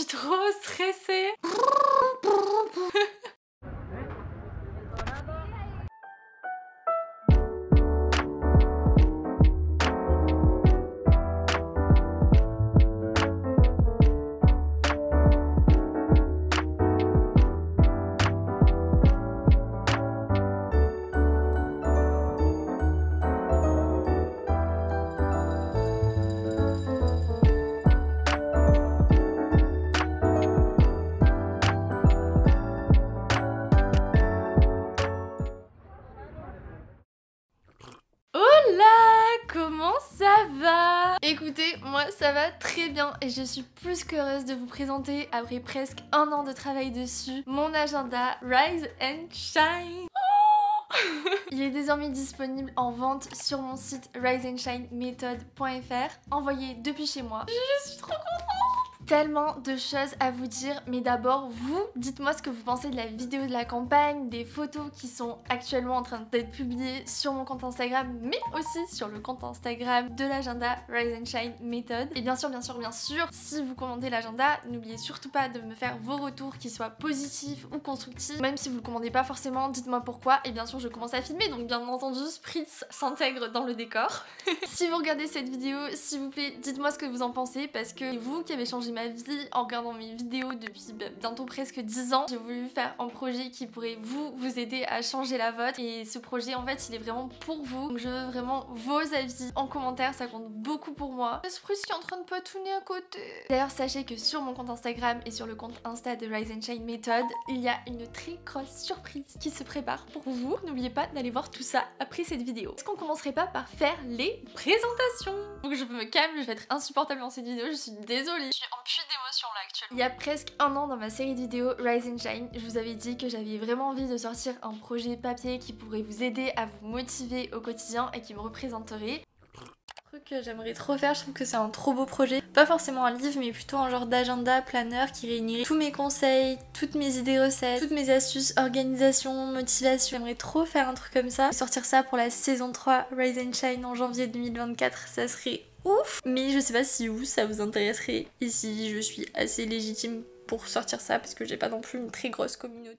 trop stressée. Comment ça va? Écoutez, moi ça va très bien et je suis plus qu'heureuse de vous présenter, après presque 1 an de travail dessus, mon agenda Rise and Shine. Il est désormais disponible en vente sur mon site riseandshinemethod.fr, envoyé depuis chez moi. Je suis trop contente! Tellement de choses à vous dire, mais d'abord vous, dites-moi ce que vous pensez de la vidéo de la campagne, des photos qui sont actuellement en train d'être publiées sur mon compte Instagram, mais aussi sur le compte Instagram de l'agenda Rise and Shine Method. Et bien sûr, si vous commandez l'agenda, n'oubliez surtout pas de me faire vos retours, qu'ils soient positifs ou constructifs. Même si vous le commandez pas forcément, dites-moi pourquoi. Et bien sûr, je commence à filmer, donc bien entendu, Spritz s'intègre dans le décor. Si vous regardez cette vidéo, s'il vous plaît, dites-moi ce que vous en pensez, parce que c'est vous qui avez changé ma vie en regardant mes vidéos depuis bientôt presque 10 ans. J'ai voulu faire un projet qui pourrait vous aider à changer la vôtre, et ce projet en fait il est vraiment pour vous, donc je veux vraiment vos avis en commentaire, ça compte beaucoup pour moi. L'esprit qui est en train de patouner à côté. D'ailleurs sachez que sur mon compte Instagram et sur le compte Insta de Rise and Shine Method, il y a une très grosse surprise qui se prépare pour vous. N'oubliez pas d'aller voir tout ça après cette vidéo. Est-ce qu'on commencerait pas par faire les présentations? Donc je me calme, je vais être insupportable dans cette vidéo, je suis désolée. Je suis en puits d'émotion là actuellement. Il y a presque 1 an dans ma série de vidéos Rise and Shine, je vous avais dit que j'avais vraiment envie de sortir un projet papier qui pourrait vous aider à vous motiver au quotidien et qui me représenterait. Truc que j'aimerais trop faire, je trouve que c'est un trop beau projet. Pas forcément un livre, mais plutôt un genre d'agenda planeur qui réunirait tous mes conseils, toutes mes idées recettes, toutes mes astuces, organisation, motivation. J'aimerais trop faire un truc comme ça. Sortir ça pour la saison 3 Rise and Shine en janvier 2024, ça serait ouf. Mais je sais pas si vous, ça vous intéresserait et si je suis assez légitime pour sortir ça, parce que j'ai pas non plus une très grosse communauté.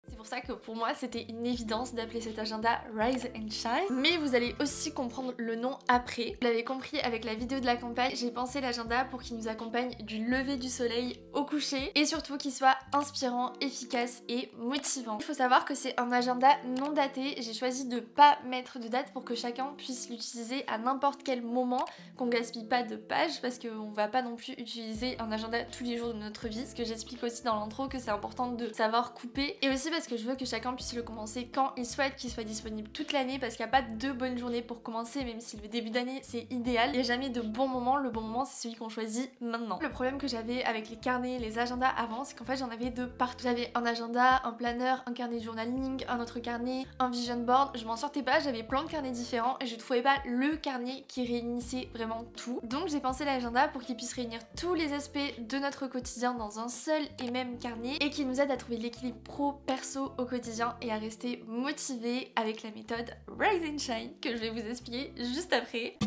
C'est pour ça que pour moi c'était une évidence d'appeler cet agenda Rise and Shine. Mais vous allez aussi comprendre le nom après. Vous l'avez compris avec la vidéo de la campagne, j'ai pensé l'agenda pour qu'il nous accompagne du lever du soleil au coucher, et surtout qu'il soit inspirant, efficace et motivant. Il faut savoir que c'est un agenda non daté, j'ai choisi de pas mettre de date pour que chacun puisse l'utiliser à n'importe quel moment, qu'on gaspille pas de pages, parce qu'on va pas non plus utiliser un agenda tous les jours de notre vie. Ce que j'explique aussi dans l'intro, que c'est important de savoir couper, et aussi parce que je veux que chacun puisse le commencer quand il souhaite, qu'il soit disponible toute l'année, parce qu'il n'y a pas de bonne journée pour commencer, même si le début d'année c'est idéal. Il n'y a jamais de bon moment, le bon moment c'est celui qu'on choisit maintenant. Le problème que j'avais avec les carnets, les agendas avant, c'est qu'en fait j'en avais de partout. J'avais un agenda, un planeur, un carnet de journaling, un autre carnet, un vision board, je m'en sortais pas, j'avais plein de carnets différents et je trouvais pas le carnet qui réunissait vraiment tout. Donc j'ai pensé l'agenda pour qu'il puisse réunir tous les aspects de notre quotidien dans un seul et même carnet, et qui nous aide à trouver l'équilibre pro-perso au quotidien et à rester motivé avec la méthode Rise and Shine que je vais vous expliquer juste après.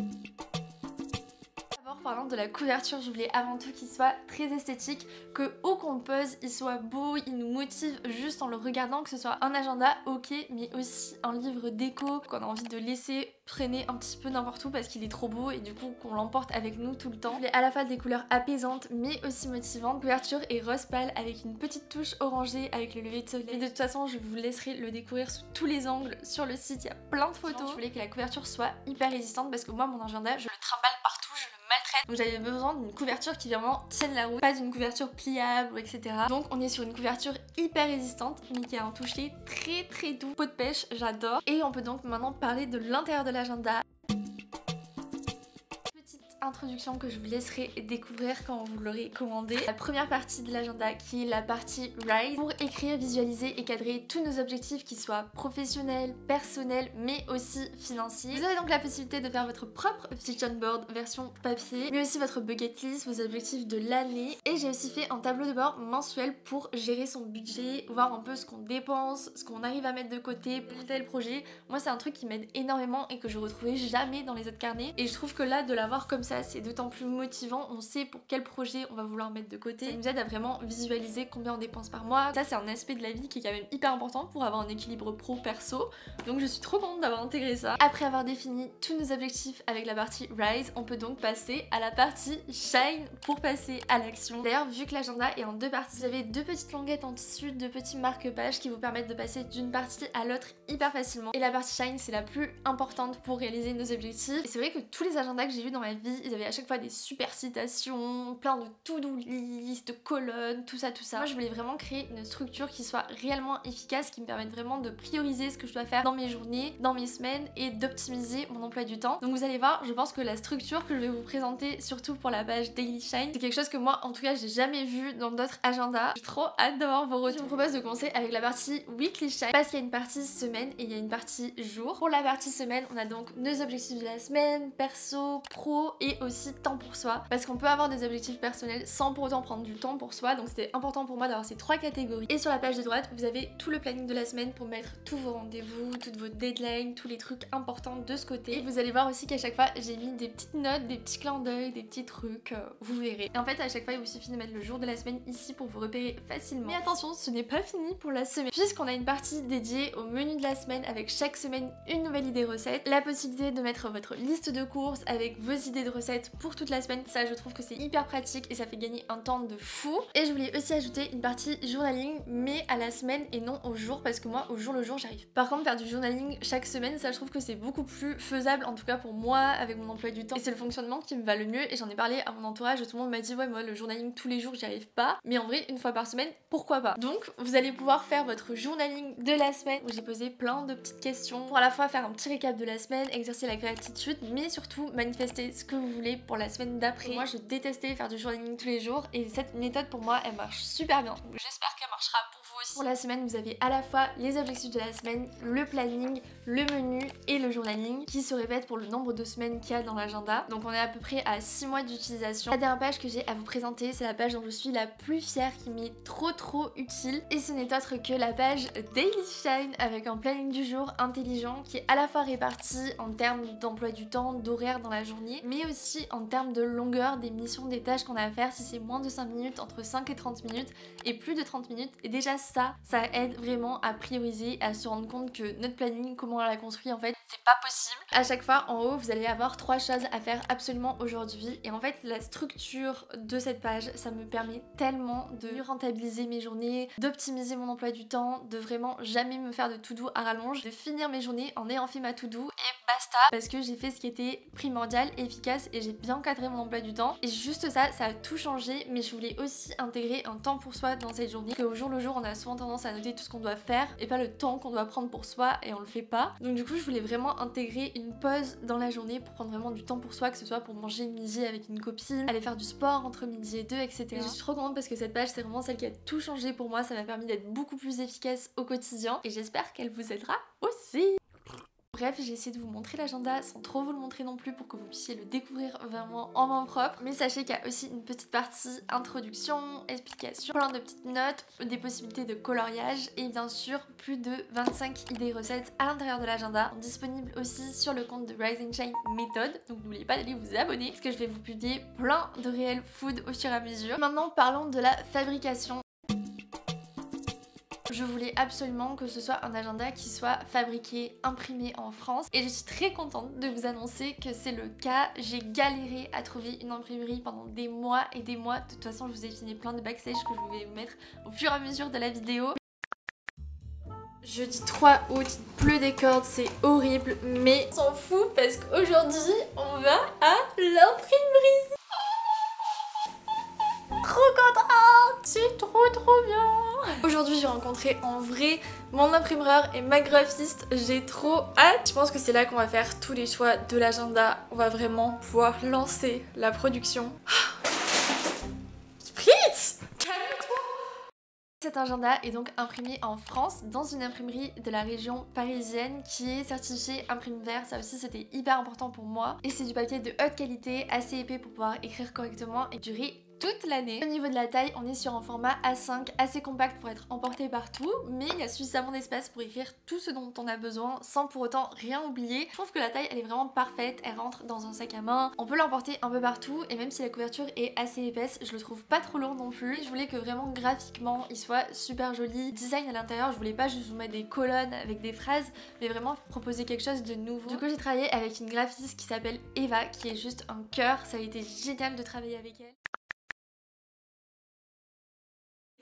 Parlant de la couverture, je voulais avant tout qu'il soit très esthétique, que où qu'on pose, il soit beau, il nous motive juste en le regardant, que ce soit un agenda ok, mais aussi un livre déco qu'on a envie de laisser traîner un petit peu n'importe où parce qu'il est trop beau, et du coup qu'on l'emporte avec nous tout le temps. Je voulais à la fois des couleurs apaisantes mais aussi motivantes. La couverture est rose pâle avec une petite touche orangée avec le lever de soleil. Et de toute façon je vous laisserai le découvrir sous tous les angles sur le site, il y a plein de photos. Je voulais que la couverture soit hyper résistante parce que moi mon agenda je le trimballe partout, je le maltraite. Donc j'avais besoin d'une couverture qui vraiment tienne la route, pas d'une couverture pliable, etc. Donc on est sur une couverture hyper résistante mais qui a un toucher très doux. Peau de pêche, j'adore. Et on peut donc maintenant parler de l'intérieur de l'agenda. Introduction que je vous laisserai découvrir quand vous l'aurez commandé. La première partie de l'agenda qui est la partie Rise, pour écrire, visualiser et cadrer tous nos objectifs, qui soient professionnels, personnels mais aussi financiers. Vous avez donc la possibilité de faire votre propre vision board version papier, mais aussi votre bucket list, vos objectifs de l'année. Et j'ai aussi fait un tableau de bord mensuel pour gérer son budget, voir un peu ce qu'on dépense, ce qu'on arrive à mettre de côté pour tel projet. Moi c'est un truc qui m'aide énormément et que je retrouvais jamais dans les autres carnets, et je trouve que là de l'avoir comme ça ça c'est d'autant plus motivant, on sait pour quel projet on va vouloir mettre de côté. Ça nous aide à vraiment visualiser combien on dépense par mois. Ça c'est un aspect de la vie qui est quand même hyper important pour avoir un équilibre pro-perso. Donc je suis trop contente d'avoir intégré ça. Après avoir défini tous nos objectifs avec la partie Rise, on peut donc passer à la partie Shine pour passer à l'action. D'ailleurs, vu que l'agenda est en deux parties, vous avez deux petites languettes en tissu, deux petits marque-pages qui vous permettent de passer d'une partie à l'autre hyper facilement. Et la partie Shine, c'est la plus importante pour réaliser nos objectifs. Et c'est vrai que tous les agendas que j'ai vus dans ma vie, ils avaient à chaque fois des super citations, plein de to-do list, de colonnes, tout ça, tout ça. Moi, je voulais vraiment créer une structure qui soit réellement efficace, qui me permette vraiment de prioriser ce que je dois faire dans mes journées, dans mes semaines et d'optimiser mon emploi du temps. Donc vous allez voir, je pense que la structure que je vais vous présenter, surtout pour la page Daily Shine, c'est quelque chose que moi, en tout cas, j'ai jamais vu dans d'autres agendas. J'ai trop hâte d'avoir vos retours. Je vous propose de commencer avec la partie Weekly Shine parce qu'il y a une partie semaine et il y a une partie jour. Pour la partie semaine, on a donc nos objectifs de la semaine, perso, pro et aussi temps pour soi. Parce qu'on peut avoir des objectifs personnels sans pour autant prendre du temps pour soi. Donc c'était important pour moi d'avoir ces trois catégories. Et sur la page de droite, vous avez tout le planning de la semaine pour mettre tous vos rendez-vous, toutes vos deadlines, tous les trucs importants de ce côté. Et vous allez voir aussi qu'à chaque fois, j'ai mis des petites notes, des petits clins d'œil, des petits trucs, vous verrez. Et en fait, à chaque fois, il vous suffit de mettre le jour de la semaine ici pour vous repérer facilement. Mais attention, ce n'est pas fini pour la semaine. Puisqu'on a une partie dédiée au menu de la semaine avec chaque semaine une nouvelle idée recette, la possibilité de mettre votre liste de courses avec vos idées de recettes pour toute la semaine, ça je trouve que c'est hyper pratique et ça fait gagner un temps de fou. Et je voulais aussi ajouter une partie journaling mais à la semaine et non au jour parce que moi au jour le jour j'arrive. Par contre faire du journaling chaque semaine, ça je trouve que c'est beaucoup plus faisable en tout cas pour moi avec mon emploi du temps et c'est le fonctionnement qui me va le mieux et j'en ai parlé à mon entourage et tout le monde m'a dit ouais moi le journaling tous les jours j'y arrive pas mais en vrai une fois par semaine pourquoi pas. Donc vous allez pouvoir faire votre journaling de la semaine où j'ai posé plein de petites questions pour à la fois faire un petit récap de la semaine, exercer la gratitude mais surtout manifester ce que vous voulez pour la semaine d'après. Moi je détestais faire du journaling tous les jours et cette méthode pour moi elle marche super bien. Donc j'espère qu'elle marchera pour vous aussi. Pour la semaine vous avez à la fois les objectifs de la semaine, le planning, le menu et le journaling qui se répètent pour le nombre de semaines qu'il y a dans l'agenda. Donc on est à peu près à 6 mois d'utilisation. La dernière page que j'ai à vous présenter c'est la page dont je suis la plus fière qui m'est trop utile et ce n'est autre que la page Daily Shine avec un planning du jour intelligent qui est à la fois réparti en termes d'emploi du temps, d'horaire dans la journée mais aussi en termes de longueur des missions, des tâches qu'on a à faire. Si c'est moins de 5 minutes, entre 5 et 30 minutes et plus de 30 minutes et déjà ça aide vraiment à prioriser, à se rendre compte que notre planning, comment on l'a construit en fait, c'est pas possible. À chaque fois en haut vous allez avoir 3 choses à faire absolument aujourd'hui et en fait la structure de cette page ça me permet tellement de rentabiliser mes journées, d'optimiser mon emploi du temps, de vraiment jamais me faire de to-do à rallonge, de finir mes journées en ayant fait ma to-do et basta parce que j'ai fait ce qui était primordial et efficace et j'ai bien encadré mon emploi du temps et juste ça a tout changé. Mais je voulais aussi intégrer un temps pour soi dans cette journée, qu'au jour le jour on a souvent tendance à noter tout ce qu'on doit faire et pas le temps qu'on doit prendre pour soi et on le fait pas. Donc du coup je voulais vraiment intégrer une pause dans la journée pour prendre vraiment du temps pour soi, que ce soit pour manger midi avec une copine, aller faire du sport entre midi et 2 etc. Et je suis trop contente parce que cette page c'est vraiment celle qui a tout changé pour moi, ça m'a permis d'être beaucoup plus efficace au quotidien et j'espère qu'elle vous aidera aussi. Bref, j'ai essayé de vous montrer l'agenda sans trop vous le montrer non plus pour que vous puissiez le découvrir vraiment en main propre. Mais sachez qu'il y a aussi une petite partie introduction, explication, plein de petites notes, des possibilités de coloriage et bien sûr plus de 25 idées recettes à l'intérieur de l'agenda. Disponible aussi sur le compte de Rise and Shine méthode. Donc n'oubliez pas d'aller vous abonner parce que je vais vous publier plein de réels food au fur et à mesure. Maintenant parlons de la fabrication. Je voulais absolument que ce soit un agenda qui soit fabriqué, imprimé en France et je suis très contente de vous annoncer que c'est le cas. J'ai galéré à trouver une imprimerie pendant des mois et des mois. De toute façon je vous ai filmé plein de backstage que je vais vous mettre au fur et à mesure de la vidéo. Jeudi 3 août, il pleut des cordes, c'est horrible mais on s'en fout parce qu'aujourd'hui on va à l'imprimerie. Trop contente, c'est trop bien. Aujourd'hui j'ai rencontré en vrai mon imprimeur et ma graphiste, j'ai trop hâte. Je pense que c'est là qu'on va faire tous les choix de l'agenda, on va vraiment pouvoir lancer la production. Spritz, calme-toi. Cet agenda est donc imprimé en France dans une imprimerie de la région parisienne qui est certifiée Imprime Vert. Ça aussi c'était hyper important pour moi et c'est du papier de haute qualité, assez épais pour pouvoir écrire correctement et durer toute l'année. Au niveau de la taille, on est sur un format A5 assez compact pour être emporté partout, mais il y a suffisamment d'espace pour écrire tout ce dont on a besoin sans pour autant rien oublier. Je trouve que la taille elle est vraiment parfaite, elle rentre dans un sac à main, on peut l'emporter un peu partout et même si la couverture est assez épaisse, je le trouve pas trop lourd non plus. Je voulais que vraiment graphiquement il soit super joli. Design à l'intérieur, je voulais pas juste vous mettre des colonnes avec des phrases, mais vraiment proposer quelque chose de nouveau. Du coup j'ai travaillé avec une graphiste qui s'appelle Eva, qui est juste un cœur, ça a été génial de travailler avec elle.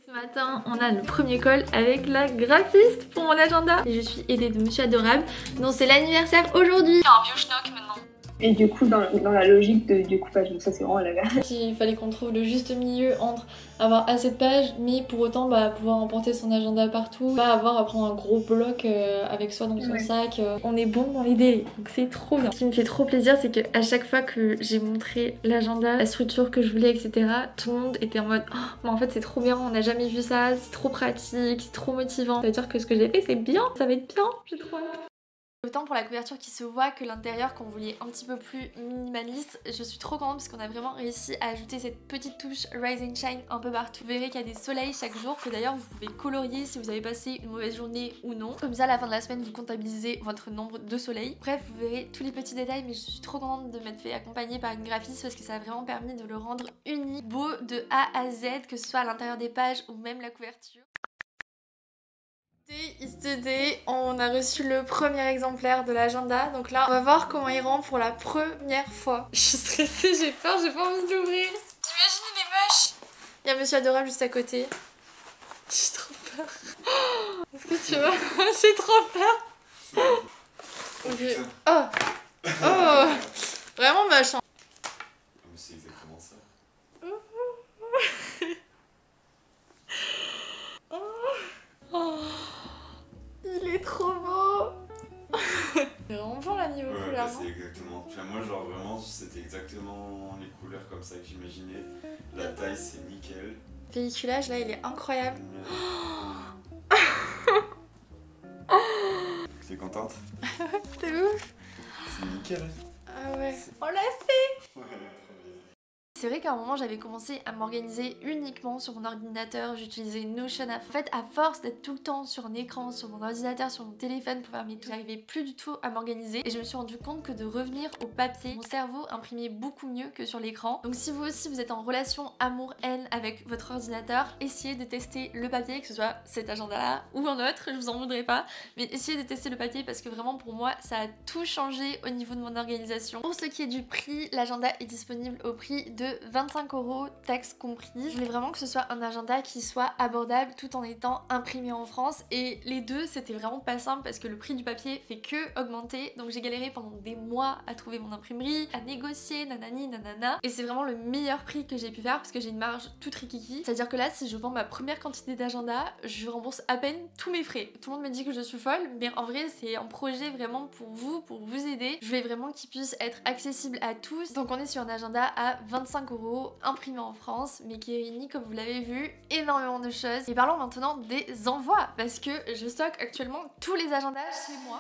Ce matin, on a le premier call avec la graphiste pour mon agenda. Et je suis aidée de Monsieur Adorable, dont c'est l'anniversaire aujourd'hui. Un vieux schnock maintenant. Et du coup, dans la logique du découpage, donc ça c'est vraiment la merde. Il fallait qu'on trouve le juste milieu entre avoir assez de pages, mais pour autant pouvoir emporter son agenda partout, pas avoir à prendre un gros bloc avec soi dans son sac. On est bon dans les délais, donc c'est trop bien. Ce qui me fait trop plaisir, c'est qu'à chaque fois que j'ai montré l'agenda, la structure que je voulais, etc., tout le monde était en mode oh, mais en fait c'est trop bien, on n'a jamais vu ça, c'est trop pratique, c'est trop motivant. Ça veut dire que ce que j'ai fait c'est bien, ça va être bien, j'ai trop hâte. Autant pour la couverture qui se voit que l'intérieur qu'on voulait un petit peu plus minimaliste, je suis trop contente parce qu'on a vraiment réussi à ajouter cette petite touche Rise and Shine un peu partout. Vous verrez qu'il y a des soleils chaque jour, que d'ailleurs vous pouvez colorier si vous avez passé une mauvaise journée ou non. Comme ça à la fin de la semaine vous comptabilisez votre nombre de soleils. Bref, vous verrez tous les petits détails, mais je suis trop contente de m'être fait accompagner par une graphiste parce que ça a vraiment permis de le rendre unique, beau de A à Z, que ce soit à l'intérieur des pages ou même la couverture. Yesterday, on a reçu le premier exemplaire de l'agenda, donc là on va voir comment il rend pour la première fois. Je suis stressée, j'ai peur, j'ai pas envie de l'ouvrir. T'imagines, il est moche. Il y a Monsieur Adorable juste à côté. J'ai trop peur. Est-ce que tu vois? J'ai trop peur. Oh vraiment moche hein. C'est exactement ça. Il est trop beau. C'est vraiment bon là niveau couleur, non? C'est exactement. Enfin, moi, genre vraiment, c'était exactement les couleurs comme ça que j'imaginais. La taille, c'est nickel. Le pelliculage là, il est incroyable. T'es contente? T'es ouf? C'est nickel. Ah ouais. On l'a fait. Ouais. C'est vrai qu'à un moment j'avais commencé à m'organiser uniquement sur mon ordinateur, j'utilisais Notion. En fait à force d'être tout le temps sur un écran, sur mon ordinateur, sur mon téléphone pour faire mes trucs, j'arrivais plus du tout à m'organiser et je me suis rendu compte que de revenir au papier, mon cerveau imprimait beaucoup mieux que sur l'écran. Donc si vous aussi vous êtes en relation amour-haine avec votre ordinateur, essayez de tester le papier, que ce soit cet agenda là ou un autre, je vous en voudrais pas, mais essayez de tester le papier parce que vraiment pour moi ça a tout changé au niveau de mon organisation. Pour ce qui est du prix, l'agenda est disponible au prix de 25 €, taxes compris. Je voulais vraiment que ce soit un agenda qui soit abordable tout en étant imprimé en France et les deux c'était vraiment pas simple parce que le prix du papier fait que augmenter, donc j'ai galéré pendant des mois à trouver mon imprimerie, à négocier, nanani nanana, et c'est vraiment le meilleur prix que j'ai pu faire parce que j'ai une marge toute rikiki, c'est à dire que là si je vends ma première quantité d'agenda je rembourse à peine tous mes frais. Tout le monde me dit que je suis folle, mais en vrai c'est un projet vraiment pour vous aider. Je voulais vraiment qu'il puisse être accessible à tous, donc on est sur un agenda à 25 €, imprimé en France, mais qui réunit, comme vous l'avez vu, énormément de choses. Et parlons maintenant des envois, parce que je stocke actuellement tous les agendas chez moi.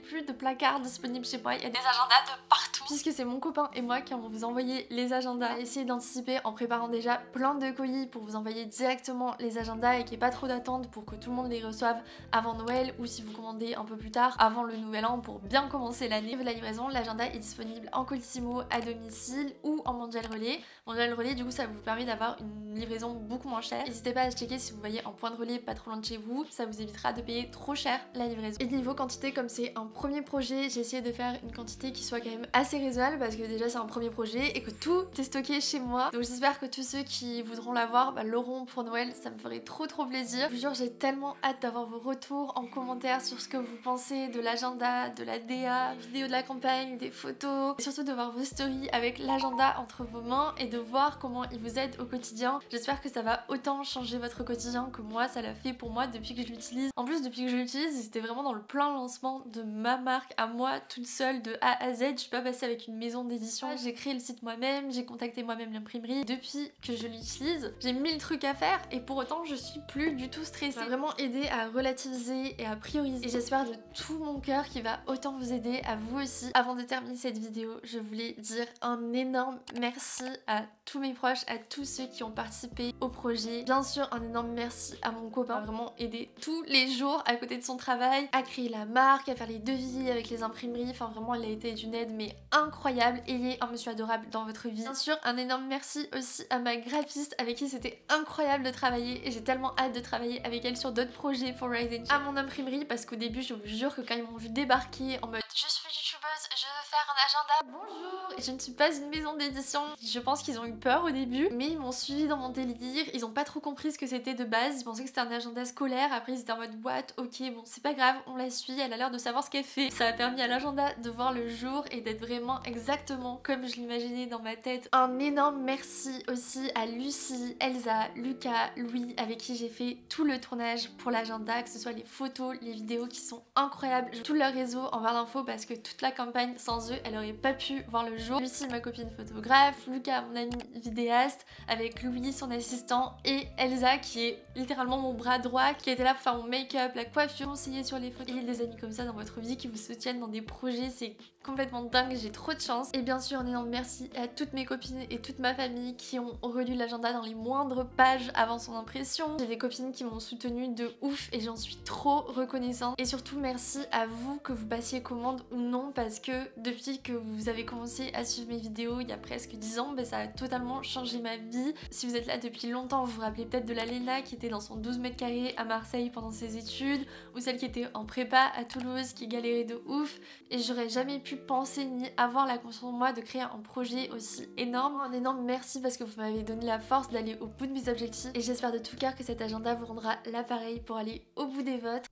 Plus de placards disponibles chez moi, il y a des agendas de partout puisque c'est mon copain et moi qui allons vous envoyer les agendas. Essayez d'anticiper en préparant déjà plein de colis pour vous envoyer directement les agendas et qu'il n'y ait pas trop d'attente pour que tout le monde les reçoive avant Noël ou si vous commandez un peu plus tard avant le nouvel an pour bien commencer l'année. La livraison, l'agenda est disponible en Colissimo à domicile ou en Mondial Relais. Mondial Relais du coup ça vous permet d'avoir une livraison beaucoup moins chère. N'hésitez pas à checker si vous voyez un point de relais pas trop loin de chez vous, ça vous évitera de payer trop cher la livraison. Et niveau quantité, comme c'est un premier projet, j'ai essayé de faire une quantité qui soit quand même assez raisonnable parce que déjà c'est un premier projet et que tout est stocké chez moi. Donc j'espère que tous ceux qui voudront l'avoir l'auront pour Noël, ça me ferait trop plaisir. Je vous jure, j'ai tellement hâte d'avoir vos retours en commentaire sur ce que vous pensez de l'agenda, de la DA, vidéo de la campagne, des photos, et surtout de voir vos stories avec l'agenda entre vos mains et de voir comment il vous aide au quotidien. J'espère que ça va autant changer votre quotidien que moi ça l'a fait pour moi depuis que je l'utilise. En plus depuis que je l'utilise, c'était vraiment dans le plein lancement de ma ma marque à moi toute seule de A à Z. Je suis pas passée avec une maison d'édition. J'ai créé le site moi-même, j'ai contacté moi-même l'imprimerie. Depuis que je l'utilise, j'ai 1000 trucs à faire et pour autant je suis plus du tout stressée. Ça m'a vraiment aidé à relativiser et à prioriser. Et j'espère de tout mon cœur qu'il va autant vous aider à vous aussi. Avant de terminer cette vidéo, je voulais dire un énorme merci à tous mes proches, à tous ceux qui ont participé au projet. Bien sûr, un énorme merci à mon copain, qui m'a vraiment aidé tous les jours à côté de son travail, à créer la marque, à faire les devis avec les imprimeries. Enfin vraiment, elle a été d'une aide mais incroyable. Ayez un monsieur adorable dans votre vie. Bien sûr, un énorme merci aussi à ma graphiste avec qui c'était incroyable de travailler et j'ai tellement hâte de travailler avec elle sur d'autres projets pour Rise and Shine. À mon imprimerie, parce qu'au début, je vous jure que quand ils m'ont vu débarquer en mode je suis youtubeuse, je veux faire un agenda, bonjour, et je ne suis pas une maison d'édition. Je pense qu'ils ont eu peur au début, mais ils m'ont suivi dans mon délire. Ils ont pas trop compris ce que c'était de base. Ils pensaient que c'était un agenda scolaire. Après, ils étaient en mode what, ok, bon, c'est pas grave, on la suit. Elle a l'air de savoir ce qu'elle fait. Ça a permis à l'agenda de voir le jour et d'être vraiment exactement comme je l'imaginais dans ma tête. Un énorme merci aussi à Lucie, Elsa, Lucas, Louis, avec qui j'ai fait tout le tournage pour l'agenda, que ce soit les photos, les vidéos qui sont incroyables. Tout leur réseau en barre d'infos parce que toute la campagne sans eux, elle aurait pas pu voir le jour. Lucie, ma copine photographe, Lucas, mon ami vidéaste, avec Louis, son assistant, et Elsa, qui est littéralement mon bras droit, qui était là pour faire mon make-up, la coiffure, conseiller sur les photos. Et des amis comme ça dans votre vie qui vous soutiennent dans des projets, c'est complètement dingue, j'ai trop de chance. Et bien sûr, un énorme merci à toutes mes copines et toute ma famille qui ont relu l'agenda dans les moindres pages avant son impression. J'ai des copines qui m'ont soutenue de ouf et j'en suis trop reconnaissante. Et surtout, merci à vous, que vous passiez commande ou non, parce que depuis que vous avez commencé à suivre mes vidéos il y a presque 10 ans, ça a totalement changé ma vie. Si vous êtes là depuis longtemps, vous vous rappelez peut-être de la Léna qui était dans son 12 mètres carrés à Marseille pendant ses études, ou celle qui était en prépa à Toulouse qui galérait de ouf, et j'aurais jamais pu penser ni avoir la conscience en moi de créer un projet aussi énorme. Un énorme merci parce que vous m'avez donné la force d'aller au bout de mes objectifs et j'espère de tout cœur que cet agenda vous rendra l'appareil pour aller au bout des vôtres.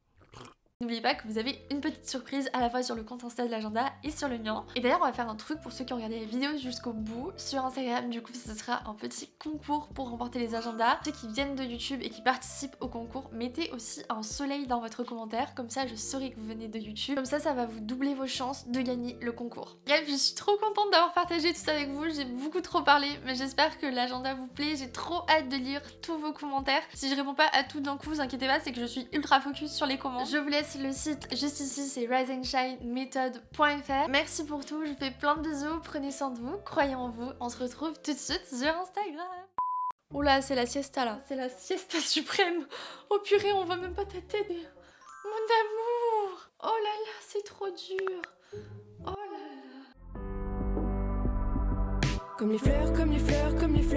N'oubliez pas que vous avez une petite surprise à la fois sur le compte Insta de l'agenda et sur le mien. Et d'ailleurs on va faire un truc pour ceux qui ont regardé la vidéo jusqu'au bout sur Instagram. Du coup ce sera un petit concours pour remporter les agendas. Ceux qui viennent de YouTube et qui participent au concours, mettez aussi un soleil dans votre commentaire. Comme ça je saurai que vous venez de YouTube. Comme ça va vous doubler vos chances de gagner le concours. Bref, je suis trop contente d'avoir partagé tout ça avec vous. J'ai beaucoup trop parlé mais j'espère que l'agenda vous plaît. J'ai trop hâte de lire tous vos commentaires. Si je réponds pas à tout d'un coup, vous inquiétez pas, c'est que je suis ultra focus sur les commentaires. Je vous laisse le site juste ici, c'est riseandshinemethod.fr. Merci pour tout, je vous fais plein de bisous, prenez soin de vous, croyez en vous, on se retrouve tout de suite sur Instagram. Oula, c'est la siesta là, c'est la siesta suprême. Oh purée, on voit même pas ta tête. Mon amour, oh là là, c'est trop dur. Oh là là. Comme les fleurs, comme les fleurs, comme les fleurs.